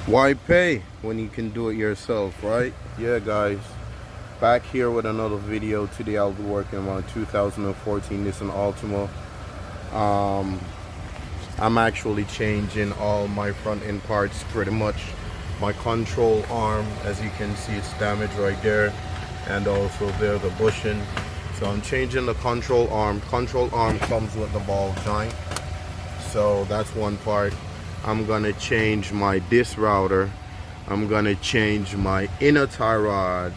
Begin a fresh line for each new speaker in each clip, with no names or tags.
Why pay when you can do it yourself, right? Yeah, guys, back here with another video. Today I'll be working on 2014 Nissan Altima. I'm actually changing all my front end parts pretty much. My control arm, as you can see, it's damaged right there, and also there the bushing. So I'm changing the control arm. Control arm comes with the ball joint, so that's one part. I'm gonna change my disc router. I'm gonna change my inner tie rod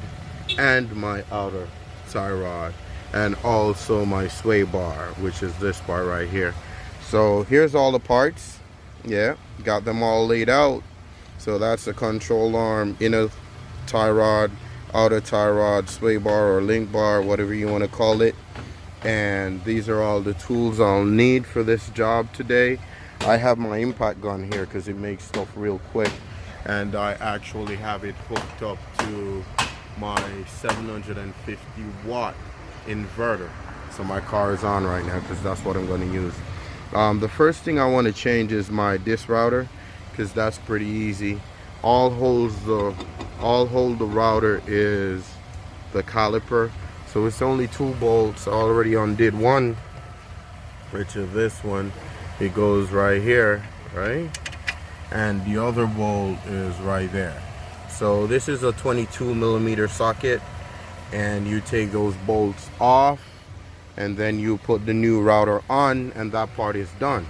and my outer tie rod, and also my sway bar, which is this bar right here. So here's all the parts. Yeah, got them all laid out. So that's the control arm, inner tie rod, outer tie rod, sway bar or link bar, whatever you want to call it. And these are all the tools I'll need for this job today. I have my impact gun here because it makes stuff real quick, and I actually have it hooked up to my 750 watt inverter. So my car is on right now because that's what I'm going to use. The first thing I want to change is my disc router, because that's pretty easy. All hold the router is the caliper. So it's only 2 bolts. I already undid one, which is this one. It goes right here, right? And the other bolt is right there. So this is a 22mm socket, and you take those bolts off, and then you put the new router on, and that part is done.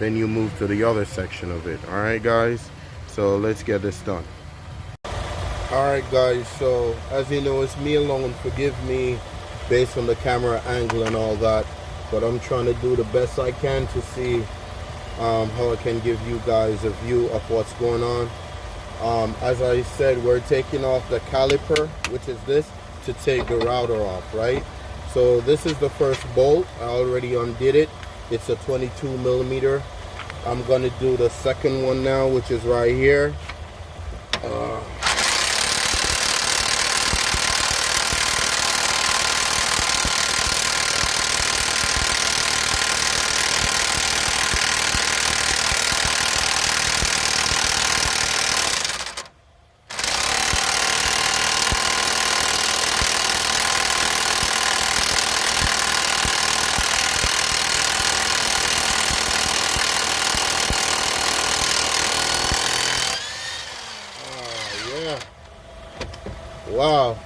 Then you move to the other section of it. All right, guys, so let's get this done. All right, guys, so as you know, it's me alone. Forgive me based on the camera angle and all that, but I'm trying to do the best I can to see how I can give you guys a view of what's going on. As I said, we're taking off the caliper, which is this, to take the router off, right? So this is the first bolt. I already undid it. It's a 22mm. I'm going to do the second one now, which is right here. Wow,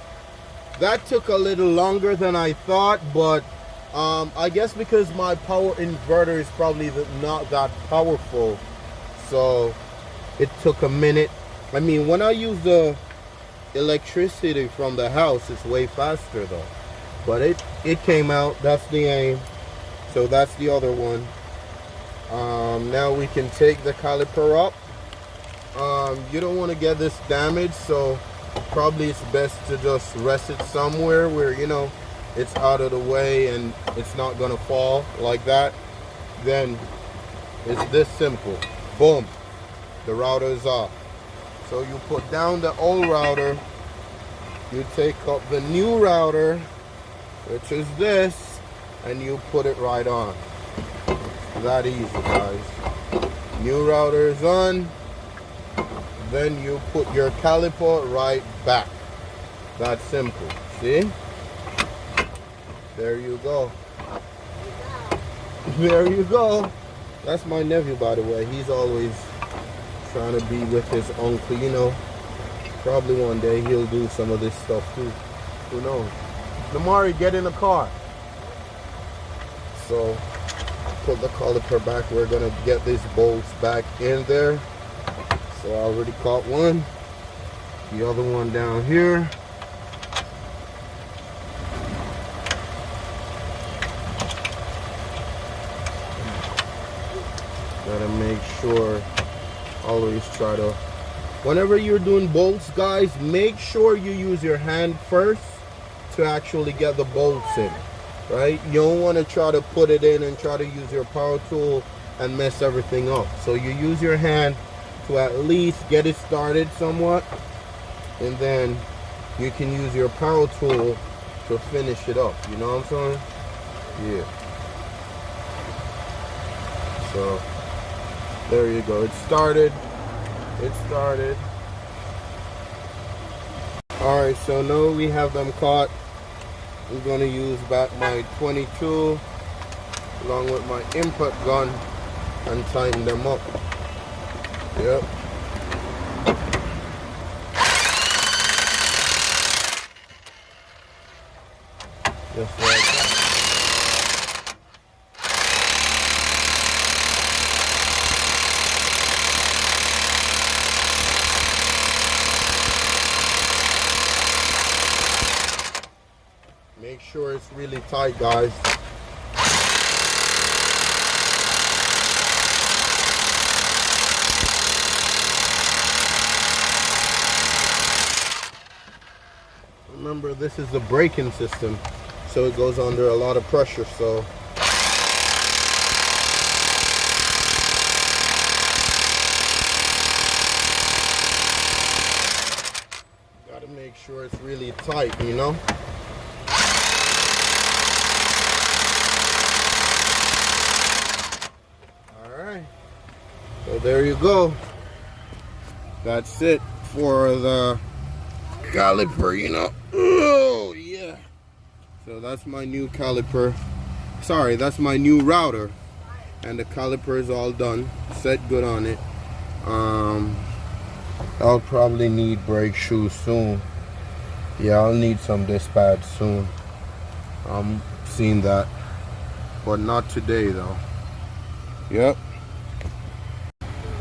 that took a little longer than I thought, but I guess because my power inverter is probably not that powerful, so it took a minute. I mean, when I use the electricity from the house, it's way faster though. But it came out. That's the aim. So that's the other one. Now we can take the caliper up. You don't want to get this damaged, so probably it's best to just rest it somewhere where, you know, it's out of the way and it's not gonna fall like that. Then it's this simple. Boom, the router is off. So you put down the old router, you take up the new router, which is this, and you put it right on. That easy, guys. New router is on. Then you put your caliper right back. That's simple. See? There you go. There you go. That's my nephew, by the way. He's always trying to be with his uncle, you know. Probably one day he'll do some of this stuff too. Who knows? Damari, get in the car. So, put the caliper back. We're gonna get these bolts back in there. So I already caught one. The other one down here. Gotta make sure, always try to, whenever you're doing bolts, guys, make sure you use your hand first to actually get the bolts in, right? You don't want to try to put it in and try to use your power tool and mess everything up. So you use your hand to at least get it started somewhat, and then you can use your power tool to finish it up. You know what I'm saying? Yeah. So there you go. It started. it started. Alright, so now we have them caught. I'm going to use back my 22 along with my input gun and tighten them up. Yep. Just like that. Make sure it's really tight, guys. Remember, this is the braking system, so it goes under a lot of pressure, so gotta make sure it's really tight, you know. Alright, so there you go. That's it for the caliper, you know. Oh yeah. So that's my new caliper. Sorry, that's my new router, and the caliper is all done, set good on it. I'll probably need brake shoes soon. Yeah, I'll need some disc pads soon. I'm seeing that, but not today though. Yep.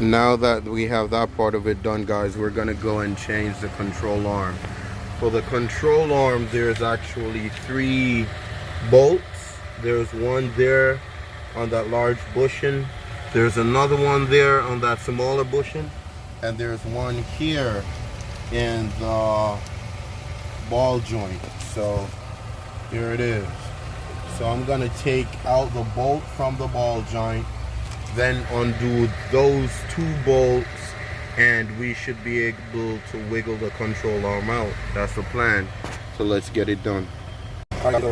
Now that we have that part of it done, guys, we're gonna go and change the control arm. For the control arm, there's actually 3 bolts. There's one there on that large bushing. There's another one there on that smaller bushing. And there's one here in the ball joint. So here it is. So I'm gonna take out the bolt from the ball joint, then undo those 2 bolts, and we should be able to wiggle the control arm out. That's the plan. So let's get it done. Alright,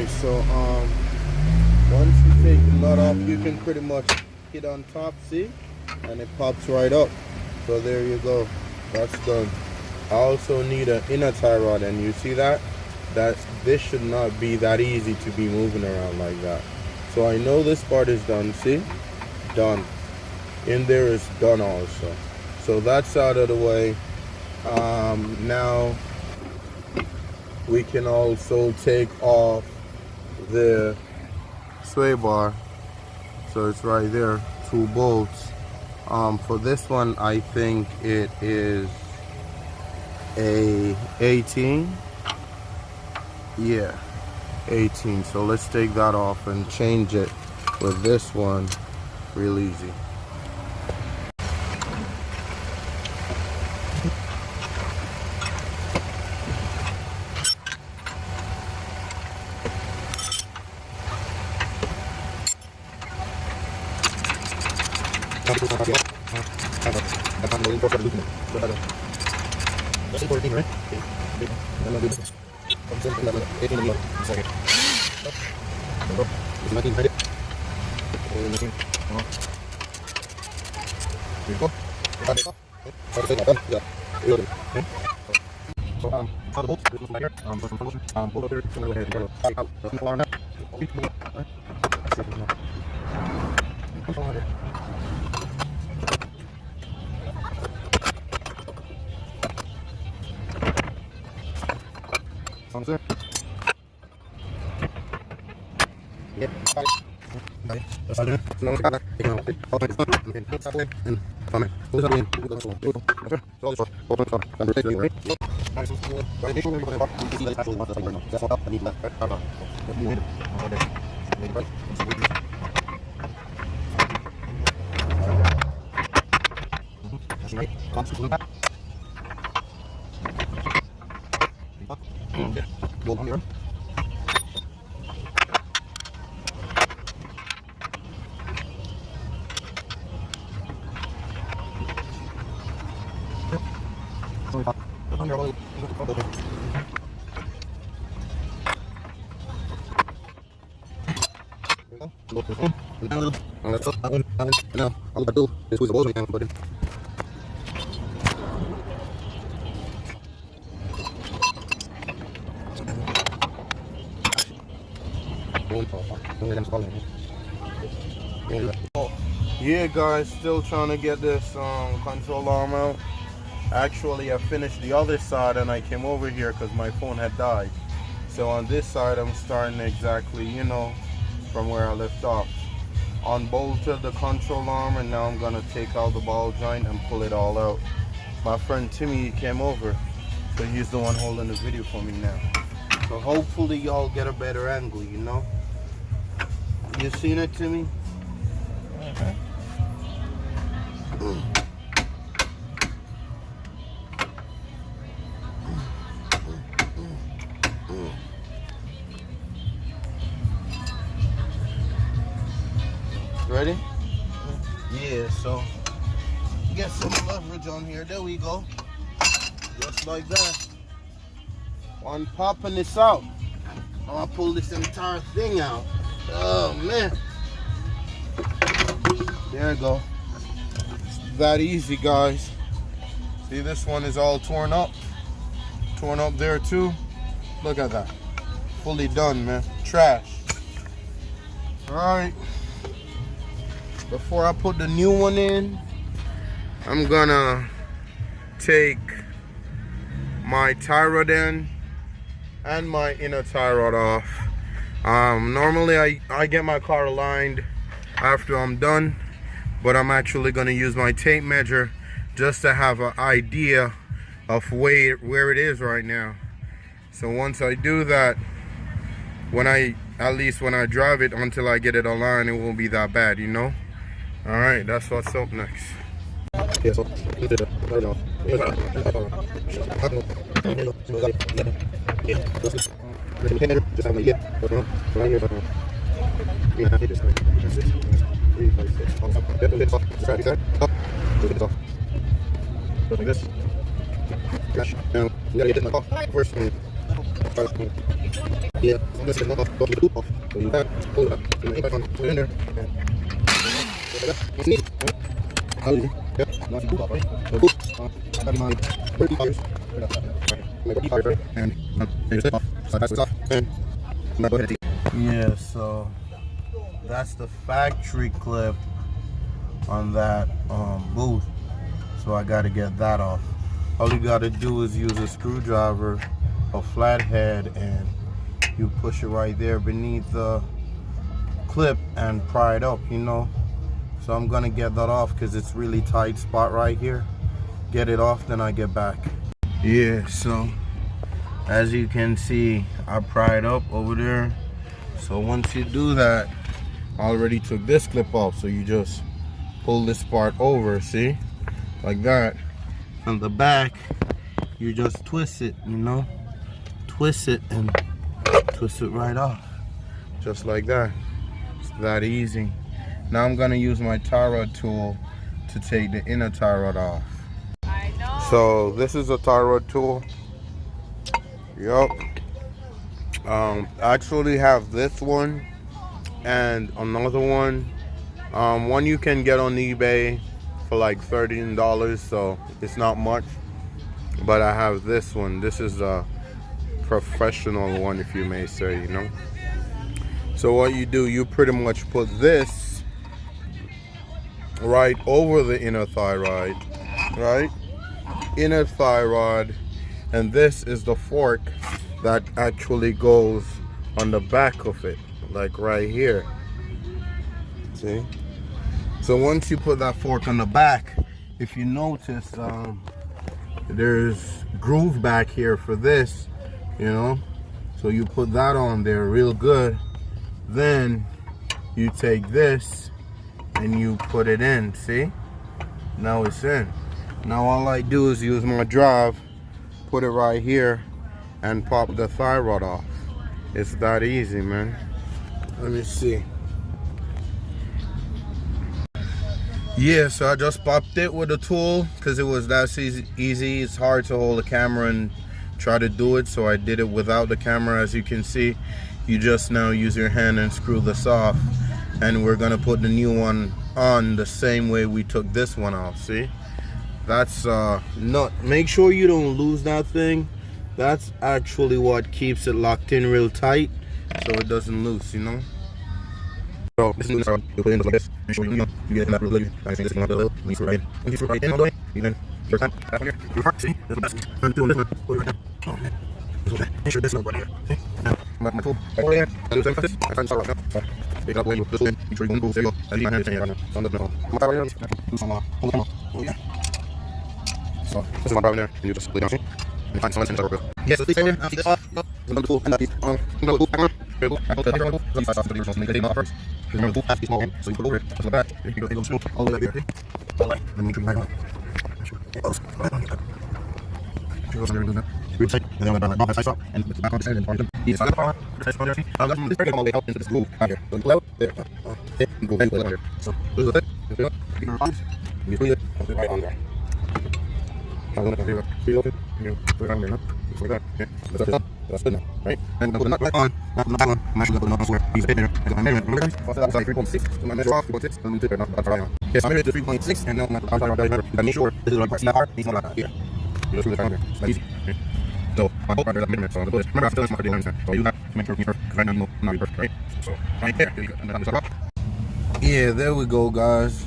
so once you take the nut off, you can pretty much hit on top, see, and it pops right up. So there you go, that's done. I also need an inner tie rod, and you see that this should not be that easy to be moving around like that. So I know this part is done, see, done. In there is done also. So that's out of the way. Now we can also take off the sway bar. So it's right there, 2 bolts. For this one, I think it is a 18. Yeah, 18. So let's take that off and change it with this one real easy. Yeah guys, still trying to get this control arm out. Actually I finished the other side and I came over here because my phone had died. So on this side I'm starting exactly, you know, from where I left off. Unbolted the control arm and now I'm gonna take out the ball joint and pull it all out. My friend Timmy came over, so he's the one holding the video for me now. So hopefully y'all get a better angle, you know. You seen it, Timmy? Ready? Yeah, so get some leverage on here. There we go. Just like that. I'm popping this out. I'll pull this entire thing out. Oh man. There we go. It's that easy, guys. See, this one is all torn up. Torn up there too. Look at that. Fully done, man. Trash. Alright. Before I put the new one in, I'm gonna take my tie rod in and my inner tie rod off. Normally I get my car aligned after I'm done, but I'm actually gonna use my tape measure just to have an idea of where it is right now. So once I do that, at least when I drive it until I get it aligned, it won't be that bad, you know. All right, that's what's up next. Yeah, so yeah, so that's the factory clip on that booth, so I got to get that off. All you got to do is use a screwdriver, a flathead, and you push it right there beneath the clip and pry it up, you know. So I'm gonna get that off because it's really tight spot right here. Get it off, then I get back. Yeah, so as you can see, I pried up over there. So once you do that, I already took this clip off, so you just pull this part over, see, like that. On the back, you just twist it, you know, twist it and twist it right off, just like that. It's that easy. Now I'm gonna use my tie rod tool to take the inner tie rod off. So this is a tie rod tool. Yup. I actually have this one and another one. One you can get on eBay for like $13, so it's not much. But I have this one. This is a professional one, if you may say, you know. So what you do, you pretty much put this right over the inner thigh rod, right? Inner thigh rod, and this is the fork that actually goes on the back of it, like right here. See? So once you put that fork on the back, if you notice, there's groove back here for this, you know. So you put that on there real good. Then you take this and you put it in. See? Now it's in. Now all I do is use my drive, put it right here, and pop the thigh rod off. It's that easy, man. Let me see. Yeah, so I just popped it with a tool because it was that easy. It's hard to hold the camera and try to do it, so I did it without the camera. As you can see, you just now use your hand and screw this off, and we're gonna put the new one on the same way we took this one off. See, that's nut. Make sure you don't lose that thing. That's actually what keeps it locked in real tight, so it doesn't loose, you know. So this is you put it in like this. Make sure you get in that really. I think this is not a little. Leave it right in. When you put it right in all the way, you then your time back on here. Your heart, see, this is the best. I'm doing this one. Put it right down. Oh man, this one. Make sure this one right here. See, now my tool right over there. I do the same for this. I find start right now. So pick it up way. This in. Make sure you move. There you go. I leave my hand in right now. So I'm doing it. I'm right here. Do some hold the camera. Oh yeah. So this is my problem there, and you just lay down. See. And find someone to work. Yes, so please right here. I'll take this off. Another tool and that piece. Another tool. Back on. I put the tool. Let me start off the original. Make it off first. Remember, the tool has to be small, so you put it over it. That's the back. You go, it goes smooth all the way up here. Okay. Let me make sure you line on. Make sure it goes right on. Make sure it goes on there and do that. Really tight. And then I'm going to back side and put the back on the side and part of them. Yes, I got the power. Put the side on there. This break all the way out into this groove out here. So you pull out there. Hit and go and pull it out here. So this is it. You feel it. You can relax. You squeeze it. Put it right on there. I'm going to feel it. Feel it. You put it on there. Just like that. Okay. That's it. That's good now, right? And I'm going to put the nut right on. Not the back on. I'm actually going to put the nut on square. Use it there. I got my measurement. Remember guys? I said that was like 3.6. So my measure off 3.6. And then take it. That's right on. Okay, so I measured it to 3.6. And now I'm going to remember. You got to make sure this is the right part. See that part? It's not like that. Here. You just screw this right on there. It's that easy. Okay. So my bolt right there is that measurement. So I'm going to put it. Remember, I still have my understand. So I use that to make sure it's perfect. Because right now I'm not perfect, right? So right there. There you go. And then I'm just like that. Yeah, there we go, guys.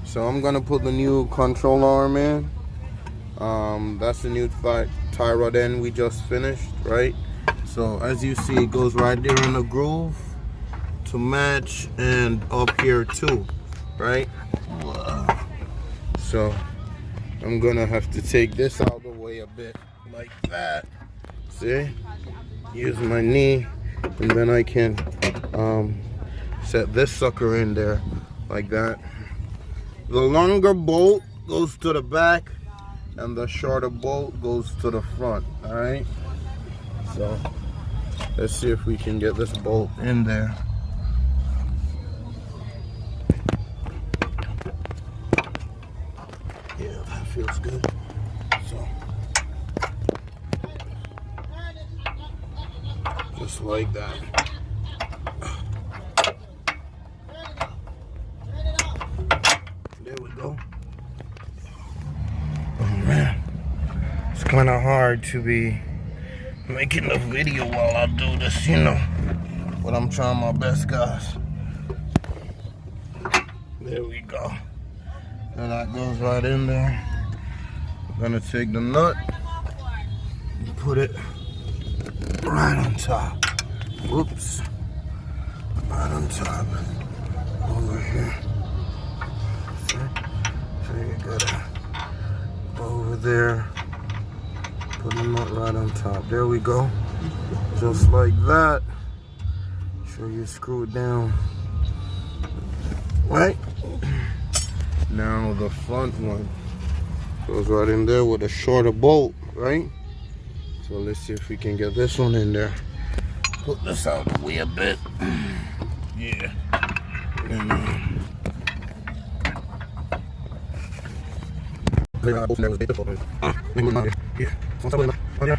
So I'm going to put the new control arm in. That's the new tie rod end we just finished, right? So as you see, it goes right there in the groove to match, and up here too, right? So I'm gonna have to take this out of the way a bit, like that. See? Use my knee, and then I can set this sucker in there, like that. The longer bolt goes to the back, and the shorter bolt goes to the front. All right, so let's see if we can get this bolt in there. Yeah, that feels good. So just like that. There we go. It's kind of hard to be making a video while I do this, you know, but I'm trying my best, guys. There we go. And that goes right in there. I'm gonna take the nut and put it right on top. Whoops. Right on top. Over here. So you gotta over there. Put the nut right on top. There we go. Just like that. Sure you screw it down. Right? Now the front one goes right in there with a shorter bolt, right? So let's see if we can get this one in there. Put this out of the way a bit. Yeah. And,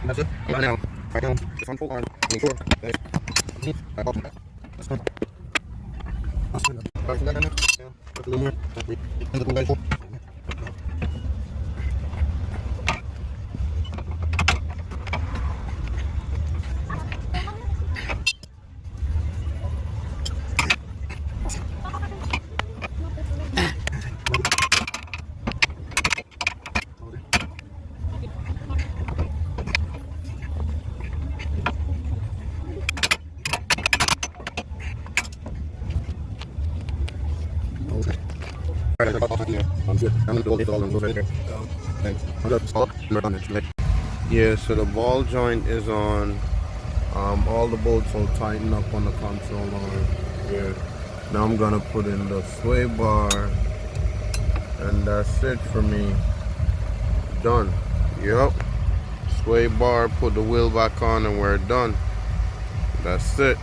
that's it. Right now, the front arm, make sure that yeah, so the ball joint is on. All the bolts will tighten up on the control arm here. Now I'm gonna put in the sway bar, and that's it for me. Done. Yep. Sway bar, put the wheel back on, and we're done. That's it.